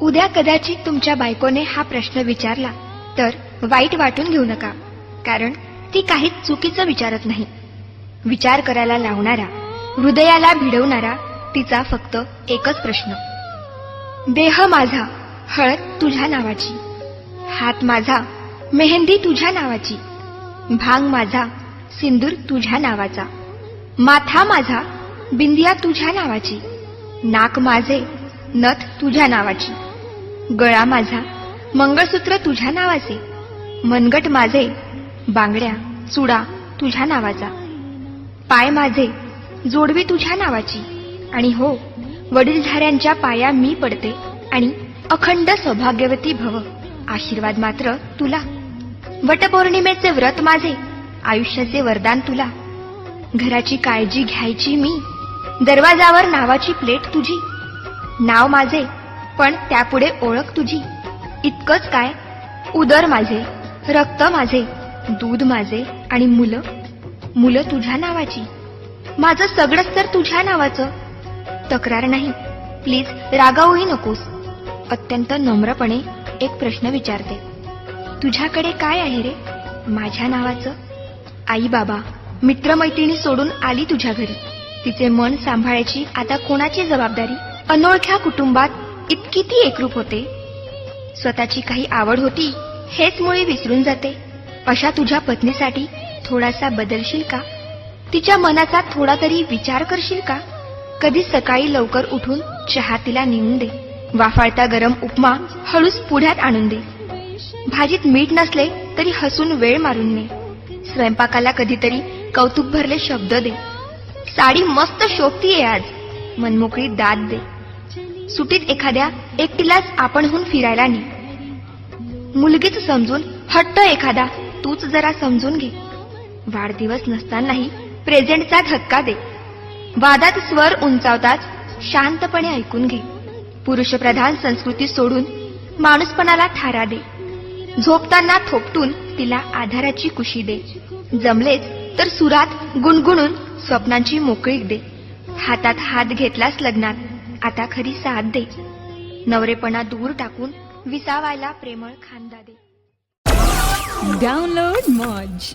उद्या कदाचित तुमच्या बायकोने हा प्रश्न विचारला तर वाईट वाटून घेऊ नका, कारण ती काहीच चुकीचं विचारत नाही. विचार करायला लावणारा, हृदयाला भिडवणारा तिचा फक्त एकच प्रश्न. देह माझा हळद तुझ्या नावाची, हात माझा मेहंदी तुझ्या नावाची, भांग माझा सिंदूर तुझ्या नावाचा, माथा माझा बिंदिया तुझ्या नावाची, नाक माझे नथ तुझ्या नावाची, गळा माझा मंगळसूत्र तुझ्या नावाचे, मनगट माझे बांगड्या चुडा तुझ्या नावाचा, पाय माझे जोडवी तुझ्या नावाची, आणि हो, वडीलधाऱ्यांच्या पाया मी पडते आणि अखंड सौभाग्यवती भव आशीर्वाद मात्र तुला. वटपौर्णिमेचे व्रत माझे, आयुष्याचे वरदान तुला. घराची काळजी घ्यायची मी, दरवाजावर नावाची प्लेट तुझी. नाव माझे पण त्यापुढे ओळख तुझी. इतकंच काय, उदर माझे, रक्त माझे, दूध माझे आणि मुलं तुझ्या नावाची. माझं सगळंच तर तुझ्या नावाचं. तक्रार नाही, प्लीज रागावूही नकोस. अत्यंत नम्रपणे एक प्रश्न विचारते. तुझ्याकडे काय आहे रे माझ्या नावाचं? आई बाबा मित्रमैत्रिणी सोडून आली तुझ्या घरी. तिचे मन सांभाळायची आता कोणाची जबाबदारी? अनोळख्या कुटुंबात इतकी ती एकरूप होते. स्वतःची काही आवड होती हेच मुळी विसरून जाते. अशा तुझ्या पत्नीसाठी थोडासा बदलशील का? तिच्या मनाचा थोडा तरी विचार करशील का? कधी सकाळी लवकर उठून चहा तिला नेऊन दे. वाफाळता गरम उपमा हळूच पुढ्यात आणून दे. भाजीत मीठ नसले तरी हसून वेळ मारून ने. स्वयंपाकाला कधीतरी कौतुक भरले शब्द दे. साडी मस्त शोभतीये आज, मनमोकळी दाद दे. सुटीत एखाद्या एकटीलाच आपणहून फिरायला ने. मुलगीच समजून हट्ट एखादा तूच जरा समजून घे. वाढदिवस नसतानाही प्रेझेंटचा धक्का दे. वादात स्वर उंचावताच शांतपणे ऐकून घे. पुरुषप्रधान संस्कृती सोडून माणूसपणाला थारा दे. झोपताना थोपटून तिला आधाराची कुशी दे. जमलेच तर सुरात गुणगुणून स्वप्नांची मोकळीक दे. हातात हात घेतलास लग्नात, आता खरी साथ दे. नवरेपणा दूर टाकून विसावायला प्रेमळ खांदा दे. डाउनलोड मौज.